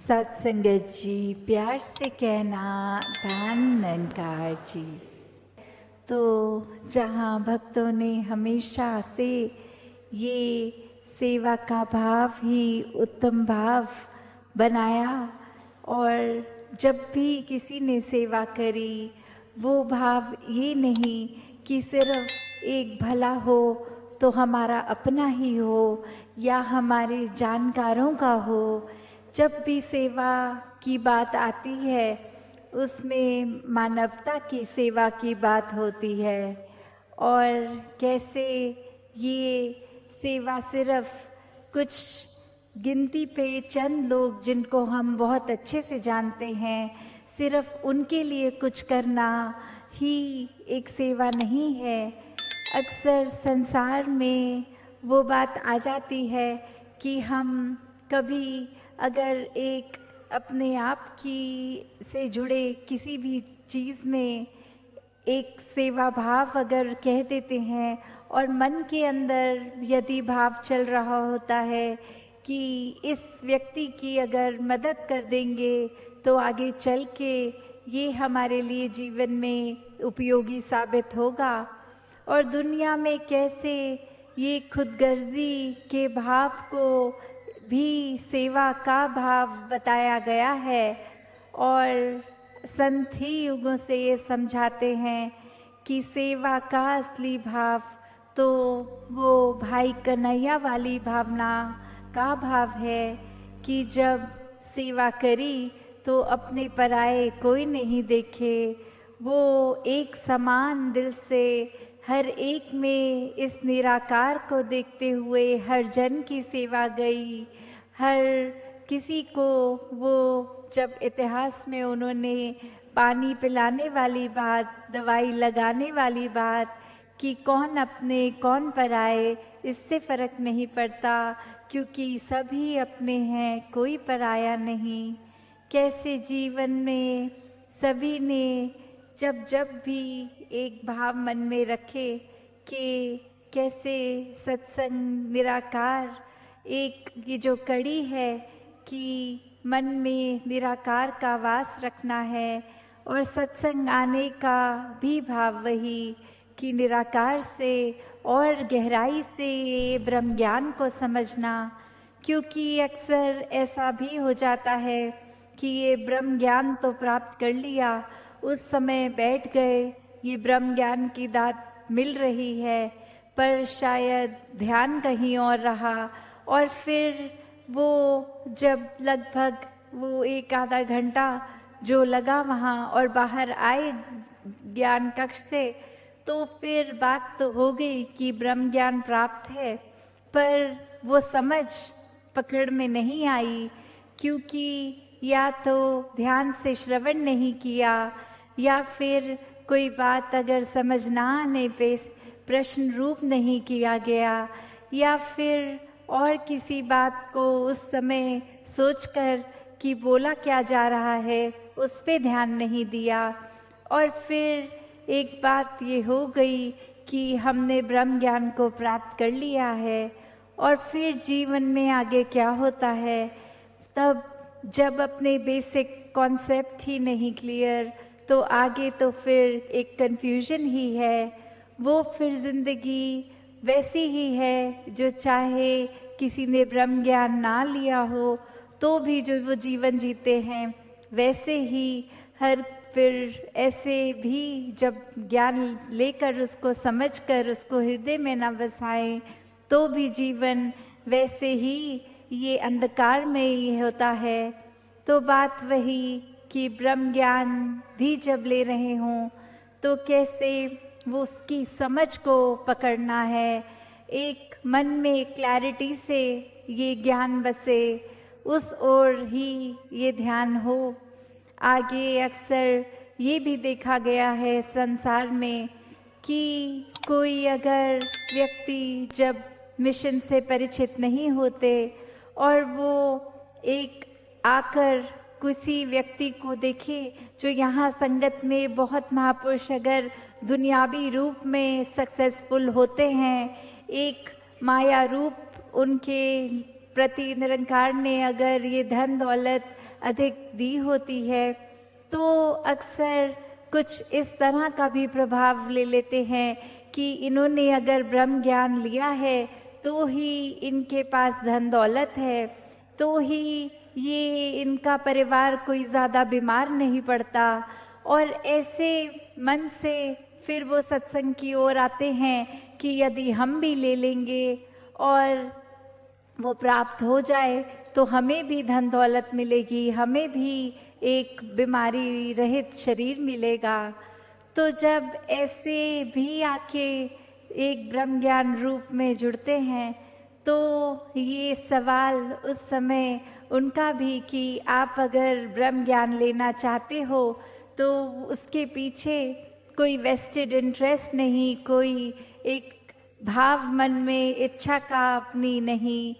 सत्संगत जी, प्यार से कहना धन निरंकार जी। तो जहाँ भक्तों ने हमेशा से ये सेवा का भाव ही उत्तम भाव बनाया और जब भी किसी ने सेवा करी वो भाव ये नहीं कि सिर्फ एक भला हो तो हमारा अपना ही हो या हमारे जानकारों का हो। जब भी सेवा की बात आती है उसमें मानवता की सेवा की बात होती है और कैसे ये सेवा सिर्फ कुछ गिनती पे चंद लोग जिनको हम बहुत अच्छे से जानते हैं सिर्फ उनके लिए कुछ करना ही एक सेवा नहीं है। अक्सर संसार में वो बात आ जाती है कि हम कभी अगर एक अपने आप की से जुड़े किसी भी चीज़ में एक सेवा भाव अगर कह देते हैं और मन के अंदर यदि भाव चल रहा होता है कि इस व्यक्ति की अगर मदद कर देंगे तो आगे चल के ये हमारे लिए जीवन में उपयोगी साबित होगा। और दुनिया में कैसे ये खुदगर्जी के भाव को भी सेवा का भाव बताया गया है और संत ही युगों से ये समझाते हैं कि सेवा का असली भाव तो वो भाई कन्हैया वाली भावना का भाव है कि जब सेवा करी तो अपने पराये कोई नहीं देखे, वो एक समान दिल से हर एक में इस निराकार को देखते हुए हर जन की सेवा गई। हर किसी को वो जब इतिहास में उन्होंने पानी पिलाने वाली बात, दवाई लगाने वाली बात कि कौन अपने कौन पराए इससे फर्क नहीं पड़ता क्योंकि सभी अपने हैं कोई पराया नहीं। कैसे जीवन में सभी ने जब जब भी एक भाव मन में रखे कि कैसे सत्संग निराकार एक ये जो कड़ी है कि मन में निराकार का वास रखना है और सत्संग आने का भी भाव वही कि निराकार से और गहराई से ये ब्रह्म ज्ञान को समझना। क्योंकि अक्सर ऐसा भी हो जाता है कि ये ब्रह्म ज्ञान तो प्राप्त कर लिया, उस समय बैठ गए, ये ब्रह्म ज्ञान की दात मिल रही है पर शायद ध्यान कहीं और रहा और फिर वो जब लगभग वो एक आधा घंटा जो लगा वहाँ और बाहर आए ज्ञान कक्ष से तो फिर बात तो हो गई कि ब्रह्म ज्ञान प्राप्त है पर वो समझ पकड़ में नहीं आई क्योंकि या तो ध्यान से श्रवण नहीं किया या फिर कोई बात अगर समझ ना आने पे प्रश्न रूप नहीं किया गया या फिर और किसी बात को उस समय सोचकर कि बोला क्या जा रहा है उस पे ध्यान नहीं दिया और फिर एक बात ये हो गई कि हमने ब्रह्म ज्ञान को प्राप्त कर लिया है और फिर जीवन में आगे क्या होता है तब जब अपने बेसिक कॉन्सेप्ट ही नहीं क्लियर तो आगे तो फिर एक कन्फ्यूजन ही है। वो फिर जिंदगी वैसी ही है जो चाहे किसी ने ब्रह्म ज्ञान ना लिया हो तो भी जो वो जीवन जीते हैं वैसे ही हर फिर ऐसे भी जब ज्ञान लेकर उसको समझकर उसको हृदय में न बसाएं तो भी जीवन वैसे ही ये अंधकार में ही होता है। तो बात वही कि ब्रह्म ज्ञान भी जब ले रहे हों तो कैसे वो उसकी समझ को पकड़ना है, एक मन में क्लैरिटी से ये ज्ञान बसे, उस ओर ही ये ध्यान हो। आगे अक्सर ये भी देखा गया है संसार में कि कोई अगर व्यक्ति जब मिशन से परिचित नहीं होते और वो एक आकर किसी व्यक्ति को देखे जो यहाँ संगत में बहुत महापुरुष अगर दुनियावी रूप में सक्सेसफुल होते हैं, एक माया रूप उनके प्रति निरंकार ने अगर ये धन दौलत अधिक दी होती है, तो अक्सर कुछ इस तरह का भी प्रभाव ले लेते हैं कि इन्होंने अगर ब्रह्म ज्ञान लिया है तो ही इनके पास धन दौलत है, तो ही ये इनका परिवार कोई ज़्यादा बीमार नहीं पड़ता, और ऐसे मन से फिर वो सत्संग की ओर आते हैं कि यदि हम भी ले लेंगे और वो प्राप्त हो जाए तो हमें भी धन दौलत मिलेगी, हमें भी एक बीमारी रहित शरीर मिलेगा। तो जब ऐसे भी आके एक ब्रह्म ज्ञान रूप में जुड़ते हैं तो ये सवाल उस समय उनका भी कि आप अगर ब्रह्म ज्ञान लेना चाहते हो तो उसके पीछे कोई वेस्टेड इंटरेस्ट नहीं, कोई एक भाव मन में इच्छा का अपनी नहीं।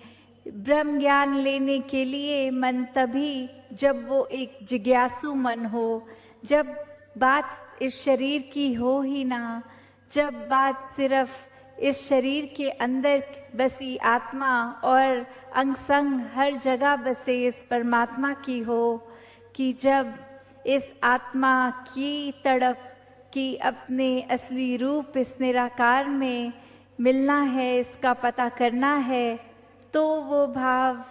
ब्रह्म ज्ञान लेने के लिए मन तभी जब वो एक जिज्ञासु मन हो, जब बात इस शरीर की हो ही ना, जब बात सिर्फ इस शरीर के अंदर बसी आत्मा और अंग संग हर जगह बसे इस परमात्मा की हो, कि जब इस आत्मा की तड़प कि अपने असली रूप इस निराकार में मिलना है, इसका पता करना है, तो वो भाव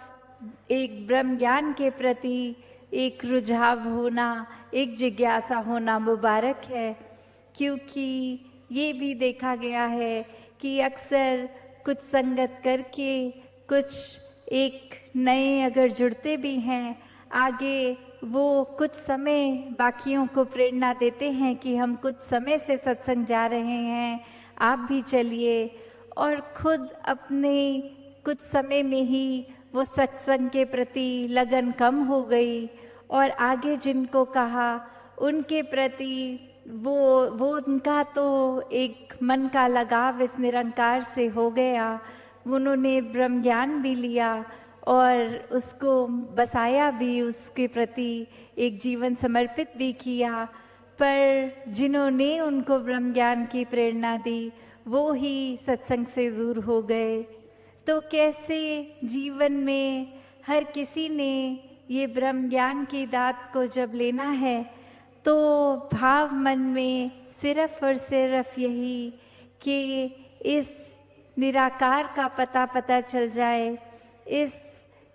एक ब्रह्म ज्ञान के प्रति एक रुझाव होना, एक जिज्ञासा होना मुबारक है। क्योंकि ये भी देखा गया है कि अक्सर कुछ संगत करके कुछ एक नए अगर जुड़ते भी हैं, आगे वो कुछ समय बाकियों को प्रेरणा देते हैं कि हम कुछ समय से सत्संग जा रहे हैं, आप भी चलिए, और खुद अपने कुछ समय में ही वो सत्संग के प्रति लगन कम हो गई, और आगे जिनको कहा उनके प्रति वो उनका तो एक मन का लगाव इस निरंकार से हो गया। उन्होंने ब्रह्म ज्ञान भी लिया और उसको बसाया भी, उसके प्रति एक जीवन समर्पित भी किया, पर जिन्होंने उनको ब्रह्म ज्ञान की प्रेरणा दी वो ही सत्संग से दूर हो गए। तो कैसे जीवन में हर किसी ने ये ब्रह्म ज्ञान की दात को जब लेना है तो भाव मन में सिर्फ और सिर्फ यही कि इस निराकार का पता चल जाए, इस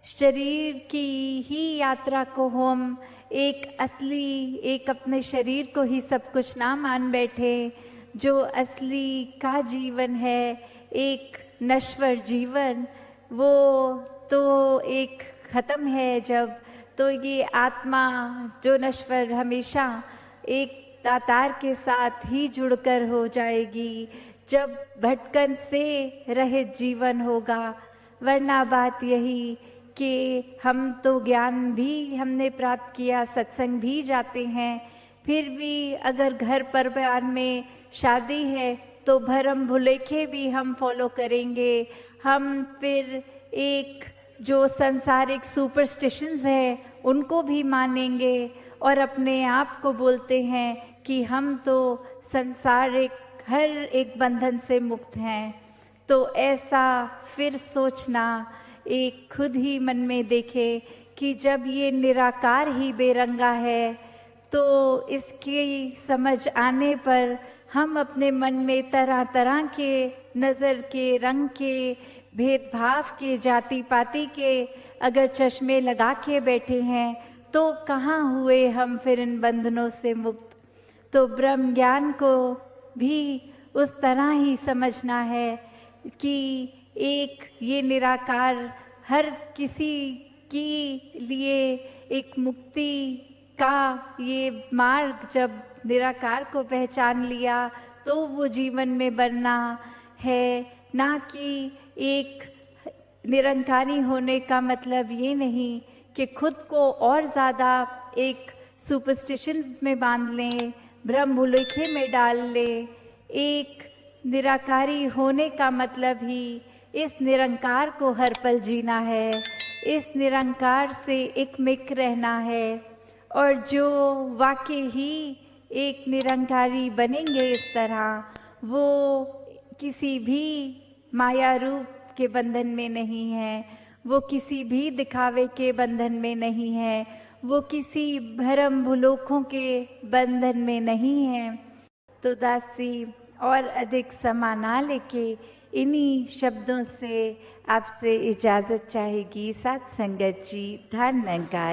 शरीर की ही यात्रा को हम एक असली, एक अपने शरीर को ही सब कुछ ना मान बैठे, जो असली का जीवन है, एक नश्वर जीवन, वो तो एक खत्म है जब, तो ये आत्मा जो नश्वर हमेशा एक दातार के साथ ही जुड़कर हो जाएगी जब भटकन से रहित जीवन होगा। वरना बात यही कि हम तो ज्ञान भी हमने प्राप्त किया, सत्संग भी जाते हैं, फिर भी अगर घर परिवार में शादी है तो भरम भुलेखे भी हम फॉलो करेंगे। हम फिर एक जो संसारिक सुपरस्टिशंस हैं उनको भी मानेंगे और अपने आप को बोलते हैं कि हम तो संसारिक हर एक बंधन से मुक्त हैं। तो ऐसा फिर सोचना, एक खुद ही मन में देखे कि जब ये निराकार ही बेरंगा है तो इसकी समझ आने पर हम अपने मन में तरह तरह के नज़र के, रंग के, भेदभाव के, जाति पाति के अगर चश्मे लगा के बैठे हैं तो कहाँ हुए हम फिर इन बंधनों से मुक्त। तो ब्रह्म ज्ञान को भी उस तरह ही समझना है कि एक ये निराकार हर किसी के लिए एक मुक्ति का ये मार्ग, जब निराकार को पहचान लिया तो वो जीवन में बनना है, ना कि एक निरंकारी होने का मतलब ये नहीं कि खुद को और ज़्यादा एक सुपरस्टिशंस में बांध लें, भ्रम भुलेखे में डाल लें। एक निराकारी होने का मतलब ही इस निरंकार को हर पल जीना है, इस निरंकार से एकमिक रहना है, और जो वाकई ही एक निरंकारी बनेंगे इस तरह, वो किसी भी माया रूप के बंधन में नहीं है, वो किसी भी दिखावे के बंधन में नहीं है, वो किसी भरम भुलोकों के बंधन में नहीं है। तो दासी और अधिक समय ना लेके इन्हीं शब्दों से आपसे इजाज़त चाहेगी। साथ संगत जी, धन्यवाद।